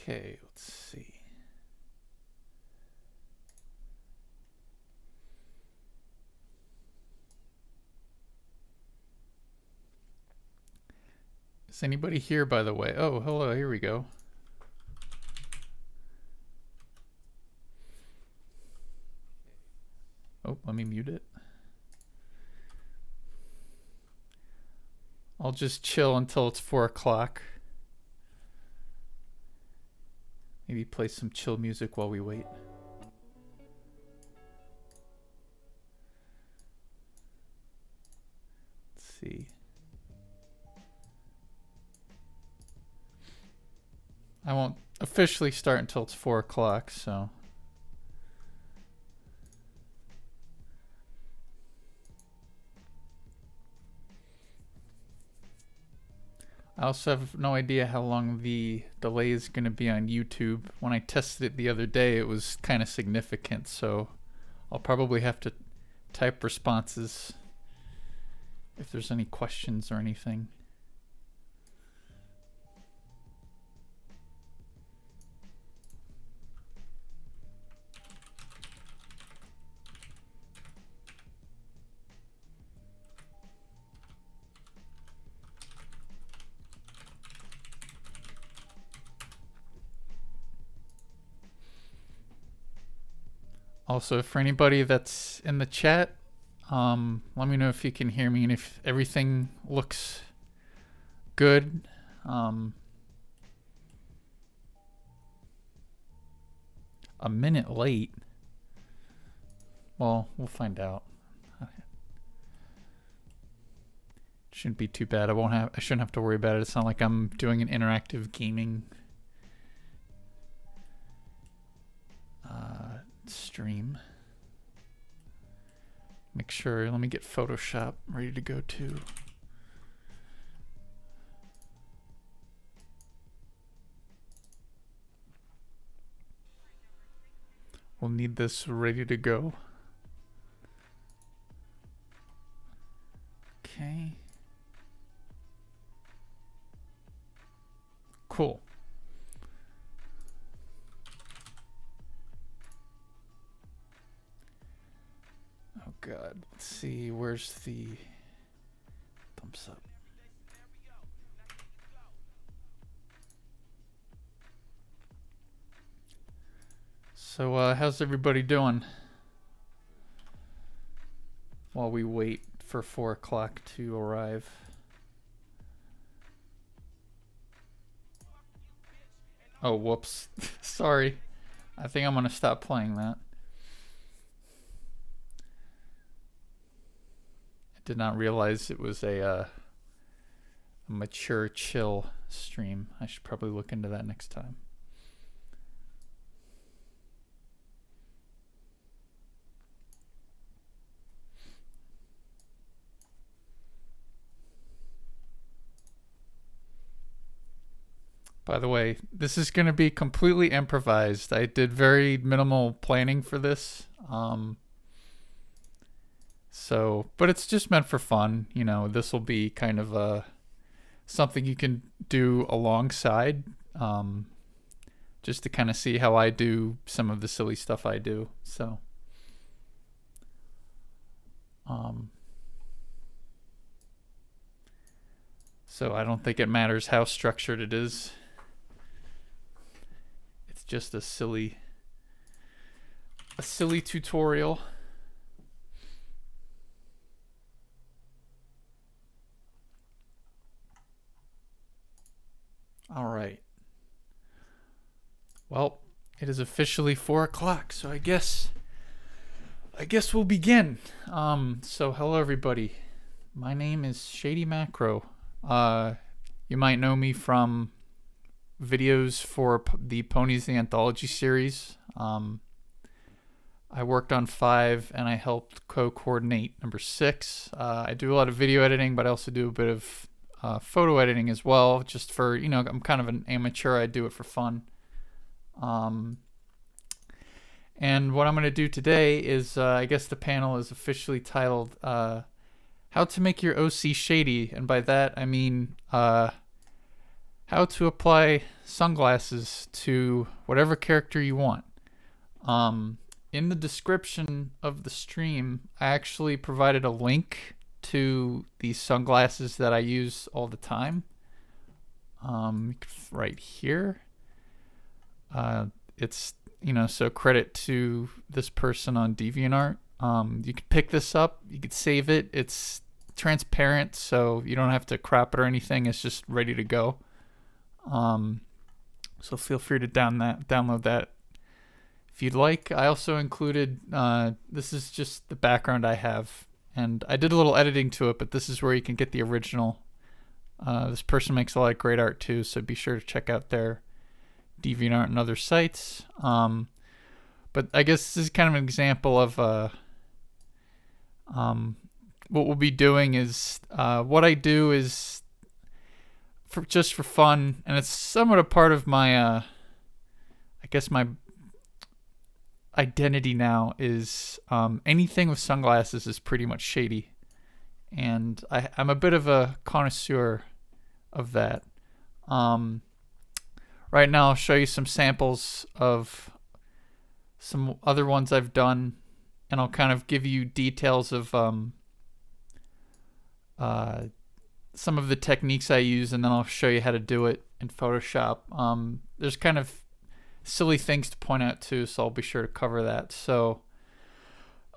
Okay, let's see. Is anybody here, by the way? Oh, hello, here we go. Oh, let me mute it. I'll just chill until it's 4 o'clock. Maybe play some chill music while we wait. Let's see. I won't officially start until it's 4 o'clock, so. I also have no idea how long the delay is going to be on YouTube. When I tested it the other day, it was kind of significant, so I'll probably have to type responses if there's any questions or anything. Also, for anybody that's in the chat, let me know if you can hear me and if everything looks good. A minute late. Well, we'll find out. Shouldn't be too bad. I shouldn't have to worry about it. It's not like I'm doing an interactive gaming stream. Make sure, let me get Photoshop ready to go too. We'll need this ready to go. Okay. Cool. Oh God, let's see, where's the thumbs up? So how's everybody doing while we wait for 4 o'clock to arrive? Oh, whoops. Sorry. I think I'm gonna stop playing that. I did not realize it was a mature chill stream. I should probably look into that next time. By the way, this is going to be completely improvised. I did very minimal planning for this. But it's just meant for fun. You know, this will be kind of something you can do alongside, just to kind of see how I do some of the silly stuff I do. So I don't think it matters how structured it is. It's just a silly tutorial. All right. Well, it is officially 4 o'clock, so I guess we'll begin. So hello everybody. My name is Shady Macro. You might know me from videos for the Ponies the Anthology series. I worked on 5 and I helped co-coordinate number 6. I do a lot of video editing, but I also do a bit of photo editing as well, just for, you know, I'm kind of an amateur. I do it for fun. And what I'm going to do today is, I guess the panel is officially titled, How to Make Your OC Shady. And by that, I mean, how how to apply sunglasses to whatever character you want. In the description of the stream, I actually provided a link to these sunglasses that I use all the time. Right here. It's, so credit to this person on DeviantArt. You could pick this up, you could save it. It's transparent, so you don't have to crop it or anything. It's just ready to go. So feel free to download that if you'd like. I also included, this is just the background I have, and I did a little editing to it, but this is where you can get the original. This person makes a lot of great art too, so be sure to check out their DeviantArt and other sites. But I guess this is kind of an example of what we'll be doing is, what I do is just for fun, and it's somewhat a part of my, I guess my identity now is, anything with sunglasses is pretty much shady. And I'm a bit of a connoisseur of that. Right now I'll show you some samples of some other ones I've done, and I'll kind of give you details of some of the techniques I use, and then I'll show you how to do it in Photoshop. There's kind of silly things to point out too, so I'll be sure to cover that. So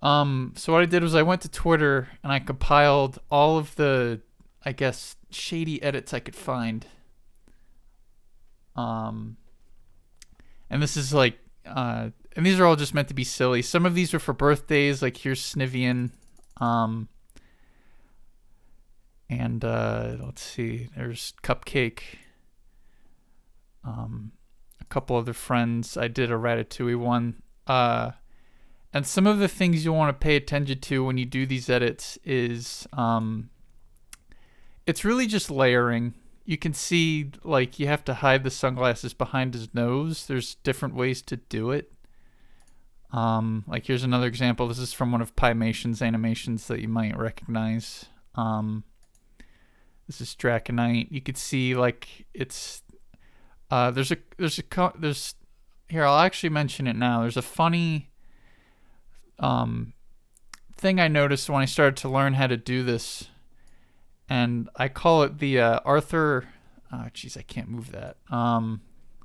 what I did was I went to Twitter and I compiled all of the, I guess, shady edits I could find. And this is like, and these are all just meant to be silly. Some of these are for birthdays, like here's Snivian. And let's see, there's Cupcake. A couple other friends. I did a Ratatouille one. And some of the things you'll want to pay attention to when you do these edits is, it's really just layering. You can see, like, you have to hide the sunglasses behind his nose. There's different ways to do it. Like, here's another example. This is from one of Pymation's animations that you might recognize. This is Draconite. You could see, like, it's, there's here, I'll actually mention it now. There's a funny thing I noticed when I started to learn how to do this, and I call it the Arthur, geez, I can't move that. I'll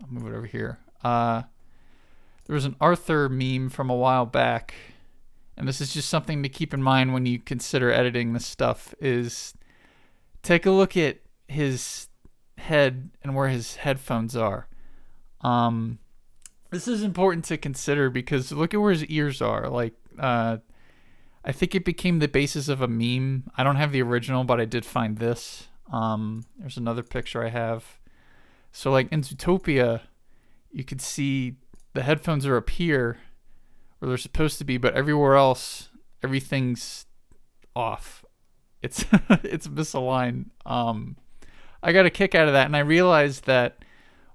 move it over here. There was an Arthur meme from a while back, and this is just something to keep in mind when you consider editing this stuff, is take a look at his head and where his headphones are. This is important to consider because look at where his ears are. Like, I think it became the basis of a meme. I don't have the original, but I did find this. There's another picture I have. So like in Zootopia, you could see the headphones are up here where they're supposed to be, but everywhere else, everything's off. It's it's misaligned. I got a kick out of that, and I realized that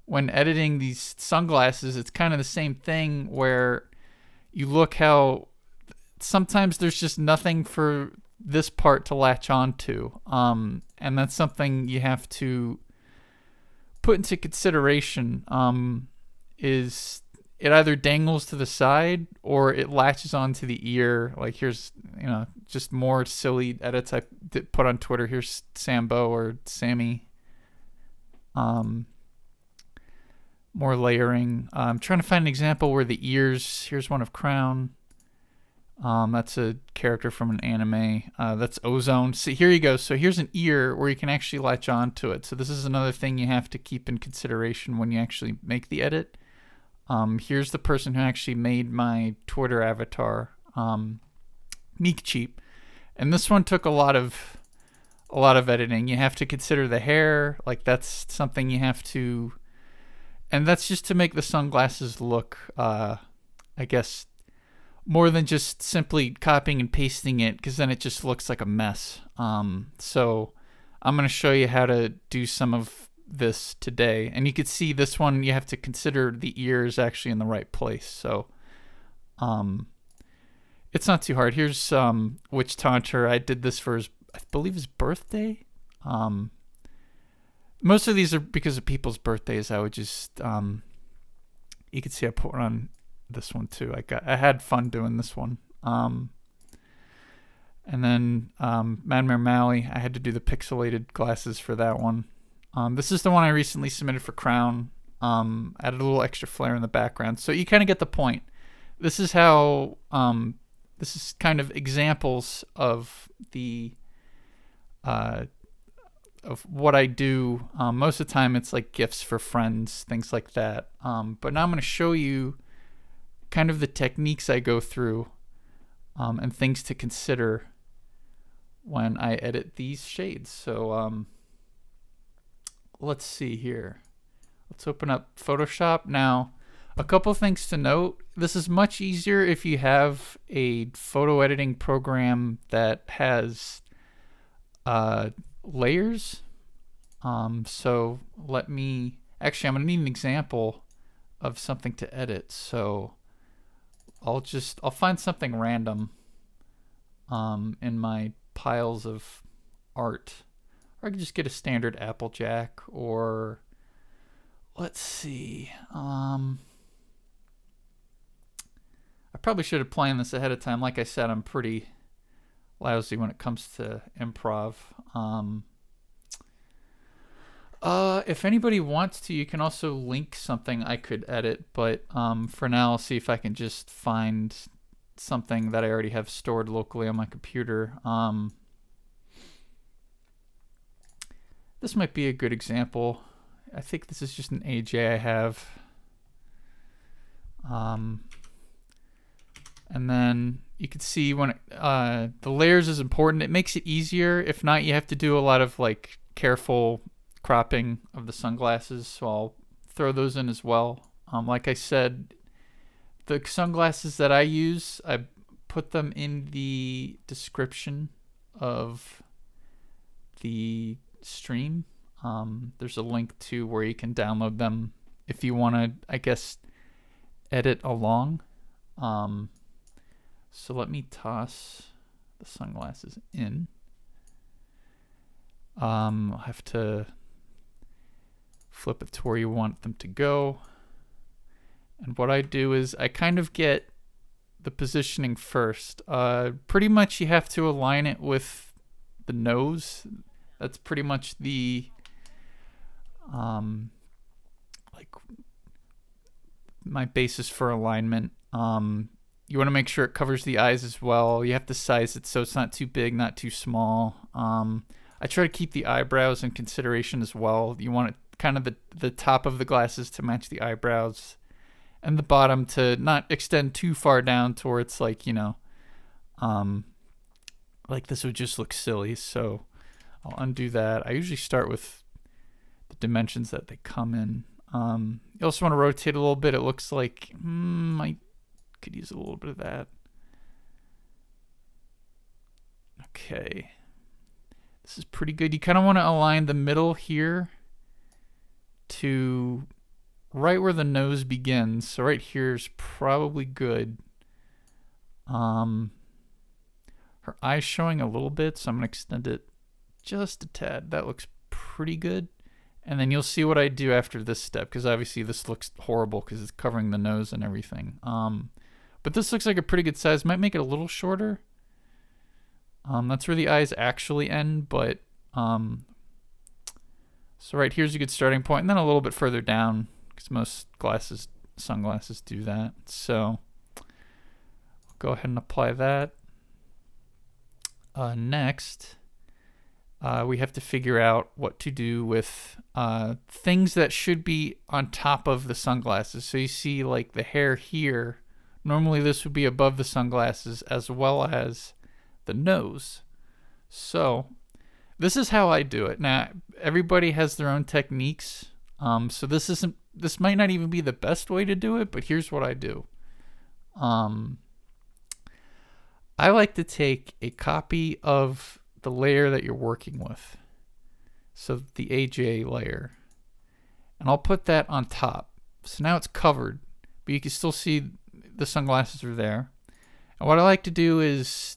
when editing these sunglasses, it's kind of the same thing where you look how sometimes there's just nothing for this part to latch onto. And that's something you have to put into consideration, is it either dangles to the side or it latches onto the ear. Like here's, just more silly edits I put on Twitter. Here's Sambo or Sammy. More layering. I'm trying to find an example where the ears, here's one of Crown. That's a character from an anime. That's Ozone. So here you go. So here's an ear where you can actually latch onto it. So this is another thing you have to keep in consideration when you actually make the edit. Here's the person who actually made my Twitter avatar, Meek Cheap. And this one took a lot of editing. You have to consider the hair. Like that's something you have to, and that's just to make the sunglasses look, I guess, more than just simply copying and pasting it, because then it just looks like a mess. So I'm going to show you how to do some of this today. And you can see this one, you have to consider the ears actually in the right place. So it's not too hard. Here's Witch Taunter. I did this for his, I believe his birthday. most of these are because of people's birthdays. I would just, you can see I put on this one too. I had fun doing this one. And then Madmare Mally, I had to do the pixelated glasses for that one. This is the one I recently submitted for Crown. Added a little extra flair in the background, so you kind of get the point. This is how this is kind of examples of the of what I do. Most of the time it's like gifts for friends, things like that. But now I'm going to show you kind of the techniques I go through and things to consider when I edit these shades. So let's see here. Let's open up Photoshop. Now, a couple things to note. This is much easier if you have a photo editing program that has layers. So let me, actually I'm gonna need an example of something to edit. So I'll find something random in my piles of art. Or I can just get a standard Applejack, or let's see. I probably should have planned this ahead of time. Like I said, I'm pretty lousy when it comes to improv. If anybody wants to, you can also link something I could edit, but for now I'll see if I can just find something that I already have stored locally on my computer. This might be a good example. I think this is just an AJ I have. And then you can see when the layers is important. It makes it easier. If not, you have to do a lot of like careful cropping of the sunglasses. So I'll throw those in as well. Like I said, the sunglasses that I use, I put them in the description of the stream. There's a link to where you can download them if you want to, I guess, edit along. So let me toss the sunglasses in. I'll have to flip it to where you want them to go. And what I do is I kind of get the positioning first. Pretty much you have to align it with the nose. That's pretty much the like my basis for alignment. You want to make sure it covers the eyes as well. You have to size it so it's not too big, not too small. I try to keep the eyebrows in consideration as well. You want it kind of the top of the glasses to match the eyebrows, and the bottom to not extend too far down to where it's like, you know, like this would just look silly. So I'll undo that. I usually start with the dimensions that they come in. You also want to rotate a little bit. It looks like I could use a little bit of that. Okay. This is pretty good. You kind of want to align the middle here to right where the nose begins. So right here is probably good. Her eye's showing a little bit, so I'm going to extend it just a tad. That looks pretty good. And then you'll see what I do after this step, because obviously this looks horrible because it's covering the nose and everything. But this looks like a pretty good size. Might make it a little shorter. That's where the eyes actually end, but so right here's a good starting point, and then a little bit further down, because most sunglasses do that. So I'll go ahead and apply that. Next, we have to figure out what to do with things that should be on top of the sunglasses. So you see like the hair here. Normally this would be above the sunglasses as well as the nose. So this is how I do it. Now everybody has their own techniques. So this might not even be the best way to do it, but here's what I do. I like to take a copy of the layer that you're working with. So the AJ layer. And I'll put that on top. So now it's covered, but you can still see the sunglasses are there. And what I like to do is,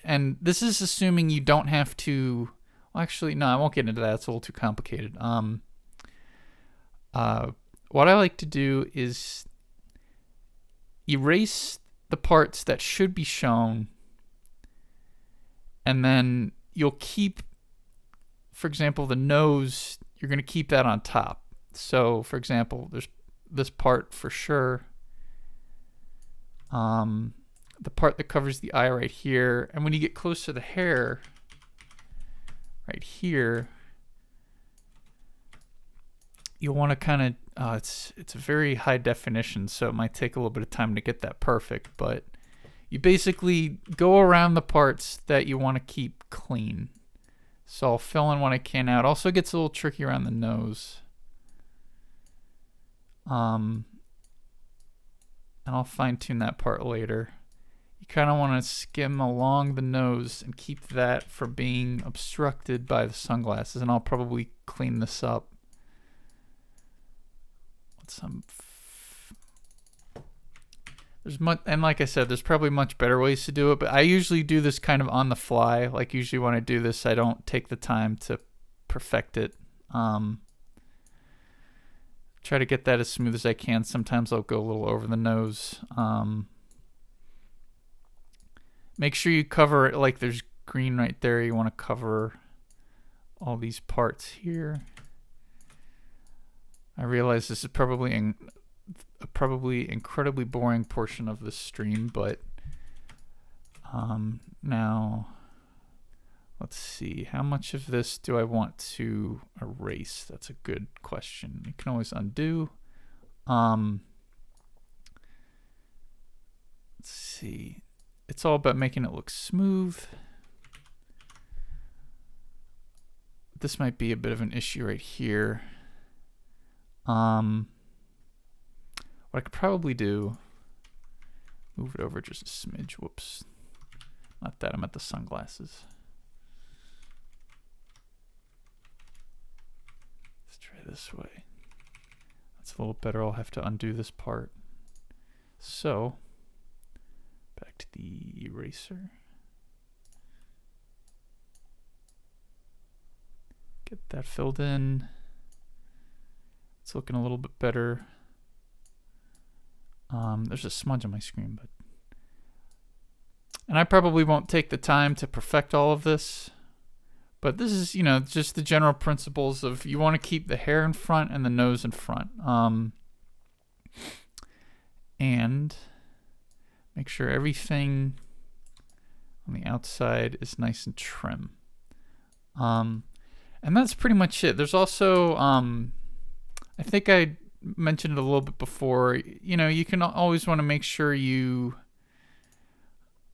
and this is assuming you don't have to, well, actually, no, I won't get into that. It's a little too complicated. what I like to do is erase the parts that should be shown, and then you'll keep, for example, the nose, you're going to keep that on top. So, for example, there's this part for sure. The part that covers the eye right here. And when you get close to the hair, right here, you'll want to kind of, it's a very high definition, so it might take a little bit of time to get that perfect, but you basically go around the parts that you want to keep clean. So I'll fill in what I can out. It also gets a little tricky around the nose. And I'll fine tune that part later. You kind of want to skim along the nose and keep that from being obstructed by the sunglasses, and I'll probably clean this up. And like I said, there's probably much better ways to do it, but I usually do this kind of on the fly. Like usually when I do this, I don't take the time to perfect it. Try to get that as smooth as I can. Sometimes I'll go a little over the nose. Make sure you cover it, like there's green right there. You want to cover all these parts here. I realize this is probably a incredibly boring portion of the stream, but now let's see, how much of this do I want to erase? That's a good question. You can always undo. Let's see, it's all about making it look smooth. This might be a bit of an issue right here. What I could probably do, move it over just a smidge. Whoops. Not that, I'm at the sunglasses. Let's try this way. That's a little better. I'll have to undo this part. So, back to the eraser. Get that filled in. It's looking a little bit better. There's a smudge on my screen, and I probably won't take the time to perfect all of this, but this is, you know, just the general principles of you want to keep the hair in front and the nose in front, and make sure everything on the outside is nice and trim, and that's pretty much it. There's also I think I mentioned it a little bit before. You know, you can always want to make sure you,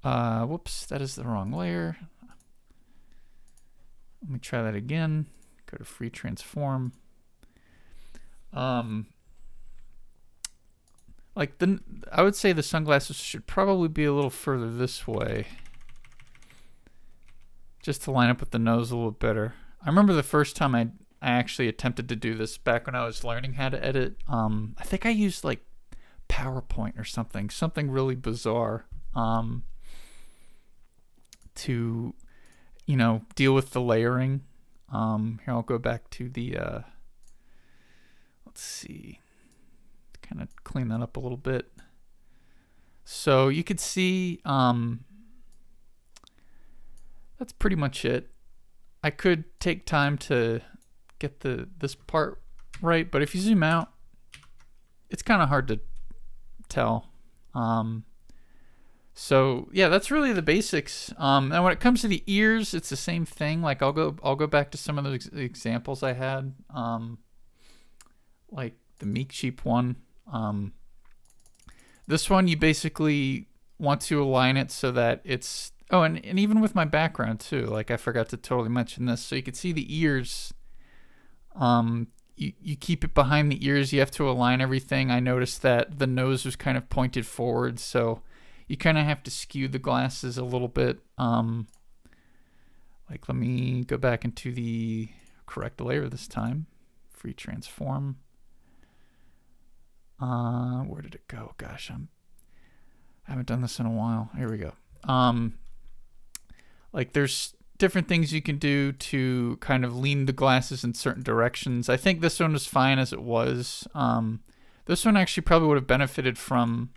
whoops, that is the wrong layer. Let me try that again. Go to free transform. I would say the sunglasses should probably be a little further this way, just to line up with the nose a little better. I remember the first time I actually attempted to do this back when I was learning how to edit. I think I used like PowerPoint or something really bizarre to, you know, deal with the layering. Here, I'll go back to the, let's see, kind of clean that up a little bit. So you could see, that's pretty much it. I could take time to get this part right, but if you zoom out, it's kind of hard to tell. So yeah, that's really the basics. And when it comes to the ears, it's the same thing. Like I'll go back to some of those examples I had, like the Meek Sheep one. This one, you basically want to align it so that it's, oh, and even with my background too, like I forgot to totally mention this. So you can see the ears, you keep it behind the ears. You have to align everything. I noticed that the nose was kind of pointed forward, so you kind of have to skew the glasses a little bit. Like, let me go back into the correct layer this time. Free transform. Where did it go? Gosh, I haven't done this in a while. Here we go. Like there's different things you can do to kind of lean the glasses in certain directions. I think this one was fine as it was. This one actually probably would have benefited from,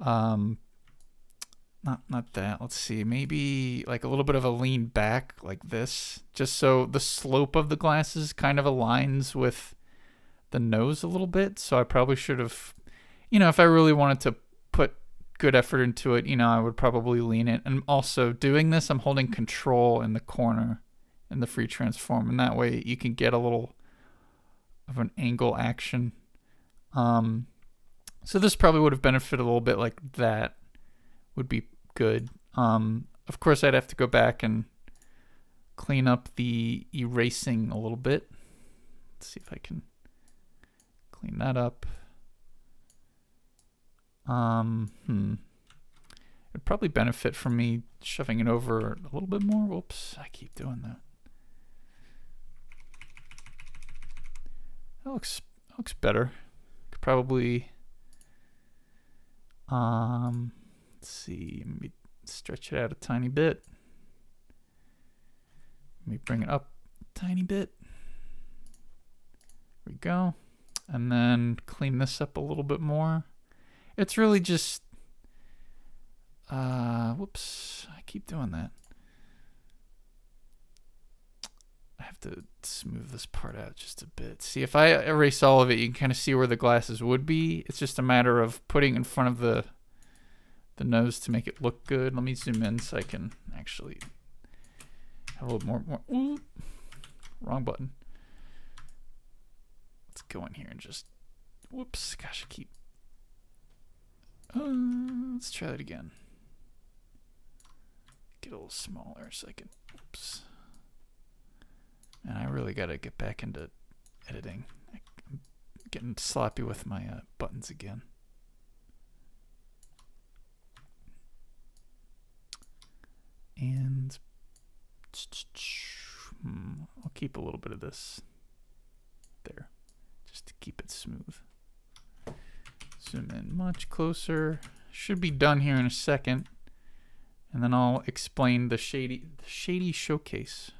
not that. Let's see, maybe like a little bit of a lean back like this, just so the slope of the glasses kind of aligns with the nose a little bit. So I probably should have, if I really wanted to put good effort into it, I would probably lean it. And also doing this, I'm holding control in the corner in the free transform, and that way you can get a little of an angle action. So this probably would have benefited a little bit like that would be good. Of course, I'd have to go back and clean up the erasing a little bit. Let's see if I can clean that up. It'd probably benefit from me shoving it over a little bit more. Whoops, I keep doing that. That looks better. Could probably let's see, maybe stretch it out a tiny bit. Let me bring it up a tiny bit. There we go. And then clean this up a little bit more. It's really just, whoops, I keep doing that. I have to smooth this part out just a bit. See, if I erase all of it, you can kind of see where the glasses would be. It's just a matter of putting in front of the nose to make it look good. Let me zoom in so I can actually have a little more. Ooh, wrong button. Let's go in here and just, whoops, gosh, I keep. Let's try that again. Get a little smaller so I can, oops. And I really got to get back into editing. I'm getting sloppy with my buttons again. And I'll keep a little bit of this there, just to keep it smooth. Zoom in much closer. Should be done here in a second. And then I'll explain the Shady showcase.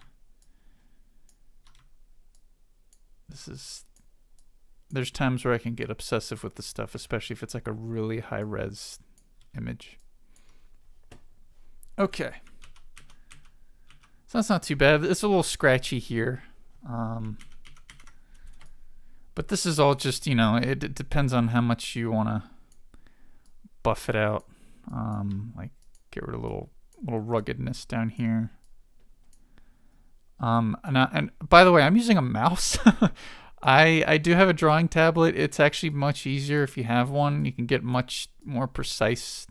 There's times where I can get obsessive with the stuff, especially if it's like a really high res image. Okay. So that's not too bad. It's a little scratchy here. But this is all just, it depends on how much you want to buff it out. Like get rid of a little ruggedness down here. And by the way, I'm using a mouse. I do have a drawing tablet. It's actually much easier if you have one. You can get much more precise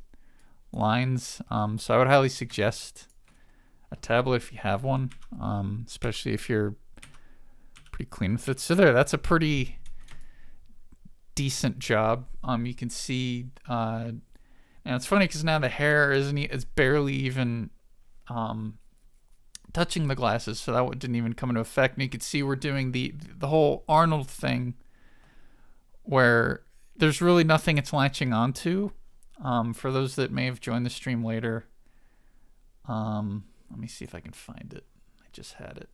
lines. So I would highly suggest a tablet if you have one, especially if you're pretty clean with it. So that's a pretty decent job. You can see, and it's funny because now the hair it's barely even touching the glasses, so that didn't even come into effect. And you can see we're doing the whole Arnold thing where there's really nothing it's latching onto. For those that may have joined the stream later, let me see if I can find it. I just had it.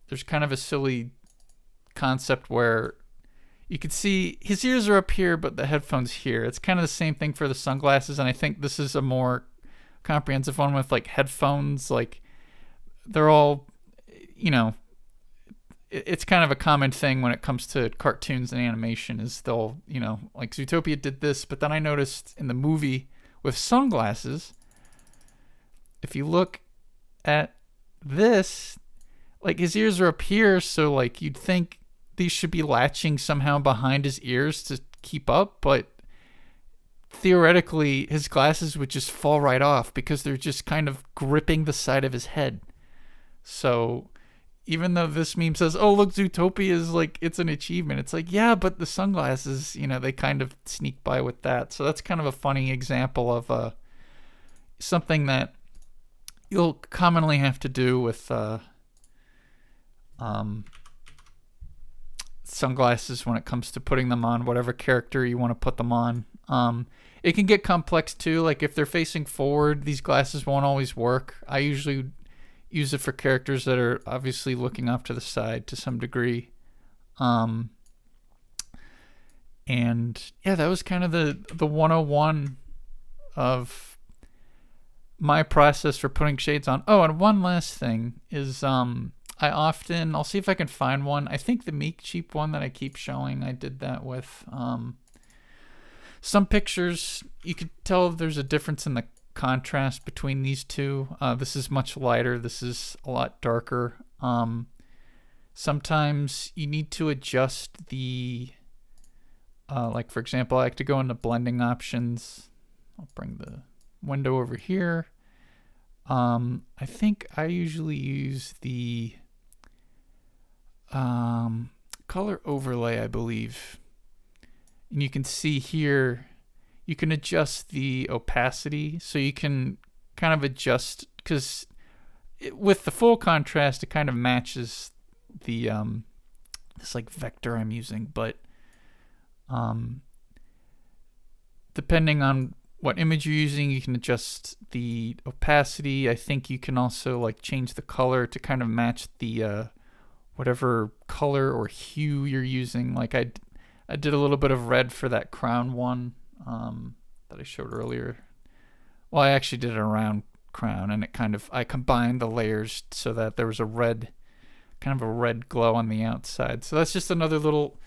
There's kind of a silly concept where you can see his ears are up here, but the headphones here. It's kind of the same thing for the sunglasses, and I think this is a more comprehensive one with like headphones. Like they're all, it's kind of a common thing when it comes to cartoons and animation is they'll, like Zootopia did this, but then I noticed in the movie with sunglasses, if you look at this, like his ears are up here, so like you'd think these should be latching somehow behind his ears to keep up, but theoretically his glasses would just fall right off because they're just kind of gripping the side of his head. So even though this meme says, oh look, Zootopia is like, it's an achievement, it's like, yeah, but the sunglasses, they kind of sneak by with that. So that's kind of a funny example of something that you'll commonly have to do with sunglasses when it comes to putting them on whatever character you want to put them on. It can get complex too. Like if they're facing forward, these glasses won't always work. I usually use it for characters that are obviously looking off to the side to some degree. And yeah, that was kind of the 101 of my process for putting shades on. Oh, and one last thing is I'll see if I can find one. I think the Meek Cheap one that I keep showing, I did that with. Some pictures, you could tell there's a difference in the contrast between these two. This is much lighter. This is a lot darker. Sometimes you need to adjust the, like for example, I like to go into blending options. I'll bring the window over here. I think I usually use the color overlay, I believe. And you can see here, you can adjust the opacity, so you can kind of adjust, because with the full contrast, it kind of matches the this like vector I'm using, but depending on what image you're using, you can adjust the opacity. I think you can also like change the color to kind of match the whatever color or hue you're using. Like I did a little bit of red for that crown one that I showed earlier. Well, I actually did it around crown, and I combined the layers so that there was a red, kind of a red glow on the outside. So that's just another little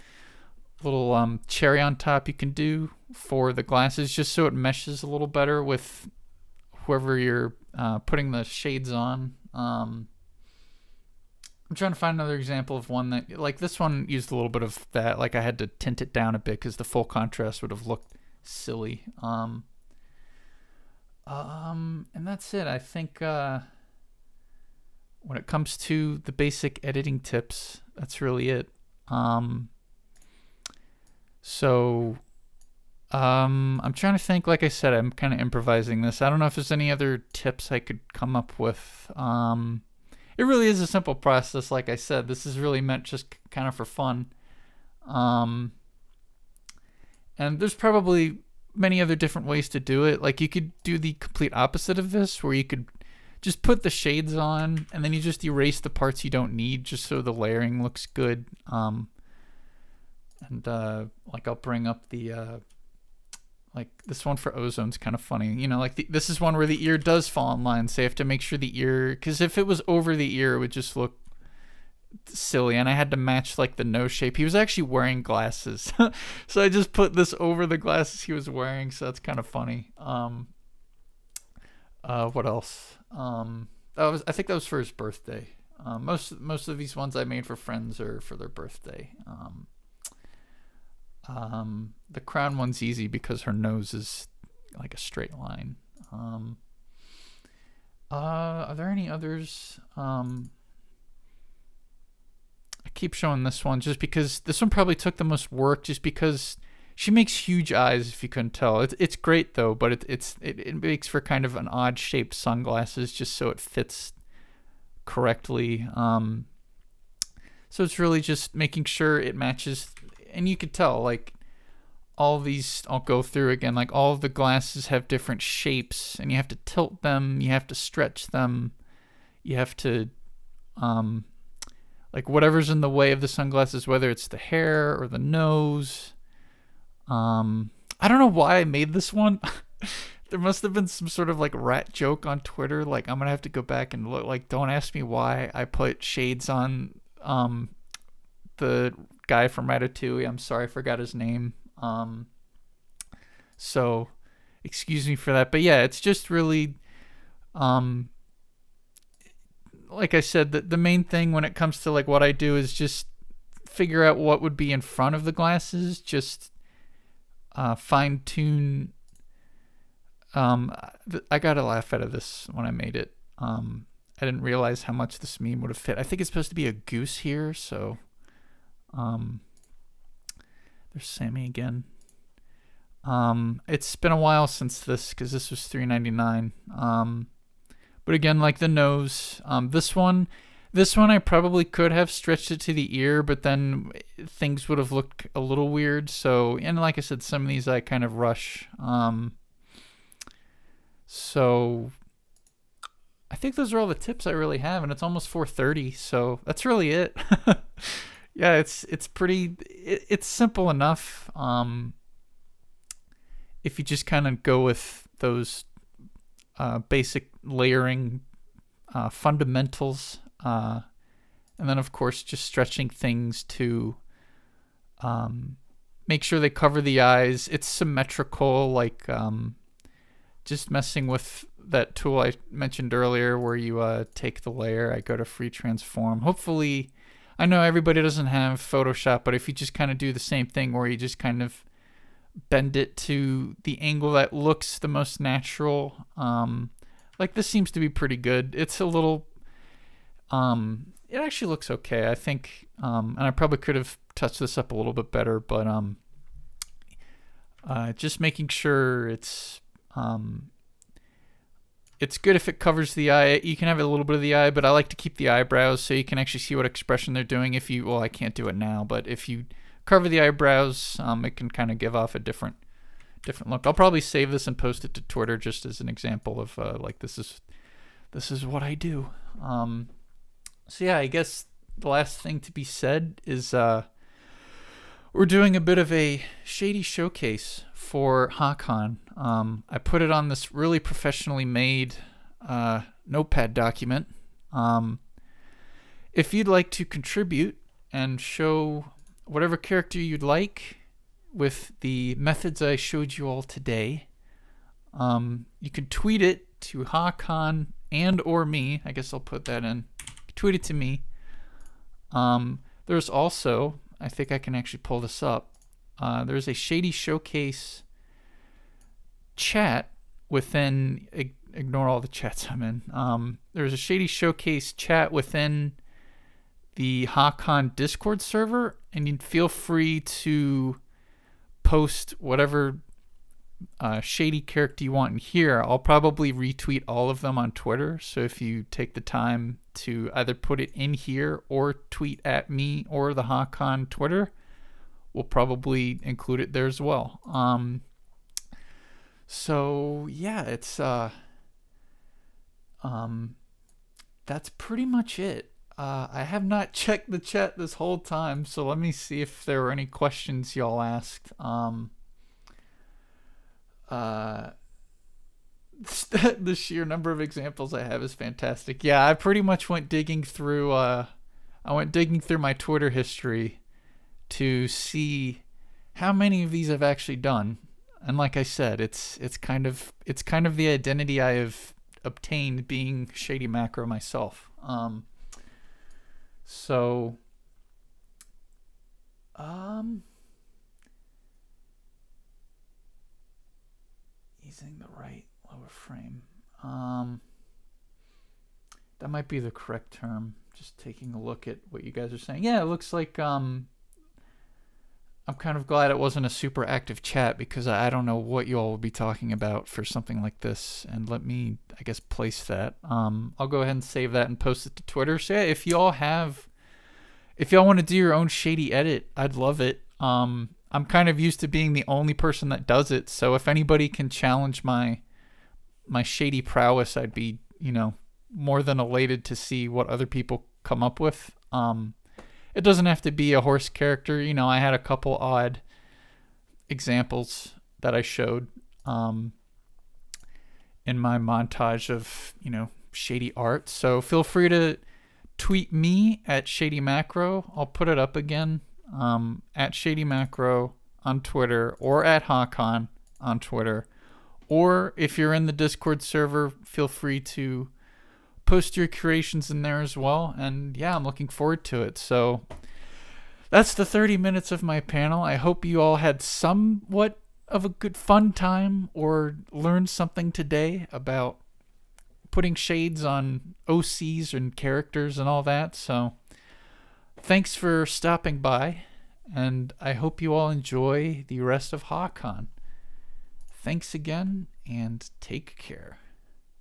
cherry on top you can do for the glasses, just so it meshes a little better with whoever you're putting the shades on. I'm trying to find another example of one that, like this one used a little bit of that. Like I had to tint it down a bit because the full contrast would have looked silly. And that's it. I think when it comes to the basic editing tips, that's really it. So I'm trying to think. Like I said, I'm kind of improvising this. I don't know if there's any other tips I could come up with. It really is a simple process. Like I said, this is really meant just kind of for fun. And there's probably many other different ways to do it. Like you could do the complete opposite of this, where you could just put the shades on and then you just erase the parts you don't need, just so the layering looks good. Like I'll bring up the like this one for Ozone's kind of funny. You know, like this is one where the ear does fall in line, so you have to make sure the ear, because if it was over the ear, it would just look silly, and I had to match like the nose shape. He was actually wearing glasses, so I just put this over the glasses he was wearing, so that's kind of funny. What else? I think that was for his birthday. Most of these ones I made for friends or for their birthday. The crown one's easy because her nose is like a straight line. Are there any others? I keep showing this one just because this one probably took the most work, just because she makes huge eyes, if you couldn't tell. It's great though, but it makes for kind of an odd shaped sunglasses just so it fits correctly. So it's really just making sure it matches. And you could tell, like, all these, I'll go through again, like all of the glasses have different shapes, and you have to tilt them, you have to stretch them, you have to, like whatever's in the way of the sunglasses, whether it's the hair or the nose. I don't know why I made this one. There must have been some sort of like rat joke on Twitter. Like I'm gonna have to go back and look. Like, don't ask me why I put shades on the guy from Ratatouille. I'm sorry, I forgot his name. So excuse me for that. But yeah, it's just really, like I said, the main thing when it comes to like what I do is just figure out what would be in front of the glasses, just fine tune. I got a laugh out of this when I made it. I didn't realize how much this meme would have fit. I think it's supposed to be a goose here, so there's Sammy again. It's been a while since this, because this was $3.99. But again, like the nose, this one, This one I probably could have stretched it to the ear, but then things would have looked a little weird. So, and like I said, some of these I kind of rush. So I think those are all the tips I really have, and it's almost 4:30, so that's really it. Yeah, it's pretty, it's simple enough. If you just kind of go with those basic layering fundamentals, and then of course just stretching things to make sure they cover the eyes. It's symmetrical, like just messing with that tool I mentioned earlier where you take the layer. I go to free transform. Hopefully, I know everybody doesn't have Photoshop, but if you just kind of do the same thing where you just kind of bend it to the angle that looks the most natural, like this seems to be pretty good. It's a little, it actually looks okay, I think, and I probably could have touched this up a little bit better, but just making sure it's good if it covers the eye. You can have a little bit of the eye, but I like to keep the eyebrows so you can actually see what expression they're doing. If you, well, I can't do it now, but if you cover the eyebrows, it can kind of give off a different look. I'll probably save this and post it to Twitter just as an example of like this is what I do. So yeah, I guess the last thing to be said is we're doing a bit of a Shady showcase for HAHcon. I put it on this really professionally made notepad document. If you'd like to contribute and show whatever character you'd like with the methods I showed you all today, you can tweet it to HAHcon and or me. I guess I'll put that in. Tweet it to me. There's also, I think I can actually pull this up. There's a Shady Showcase chat within, ignore all the chats I'm in. There's a Shady Showcase chat within the HAHcon Discord server, and you feel free to post whatever Shady character you want in here. I'll probably retweet all of them on Twitter, so if you take the time to either put it in here or tweet at me or the HAHcon Twitter, we'll probably include it there as well. So yeah, it's that's pretty much it. I have not checked the chat this whole time, so let me see if there were any questions y'all asked. The sheer number of examples I have is fantastic. Yeah, I pretty much went digging through my Twitter history to see how many of these I've actually done. And like I said, it's kind of the identity I have obtained being Shady Macro myself. Using the right lower frame. That might be the correct term. Just taking a look at what you guys are saying. Yeah, it looks like I'm kind of glad it wasn't a super active chat, because I don't know what you all will be talking about for something like this. And let me, I guess, place that. I'll go ahead and save that and post it to Twitter. So yeah, if y'all want to do your own Shady edit, I'd love it. I'm kind of used to being the only person that does it, so if anybody can challenge my Shady prowess, I'd be, more than elated to see what other people come up with. It doesn't have to be a horse character. I had a couple odd examples that I showed in my montage of, Shady art. So feel free to tweet me at Shady Macro. I'll put it up again. At Shady Macro on Twitter, or at HAHcon on Twitter. Or if you're in the Discord server, feel free to post your creations in there as well. And yeah, I'm looking forward to it. So that's the 30 minutes of my panel. I hope you all had somewhat of a good fun time or learned something today about putting shades on OCs and characters and all that. So thanks for stopping by, and I hope you all enjoy the rest of HAHcon. Thanks again, and take care.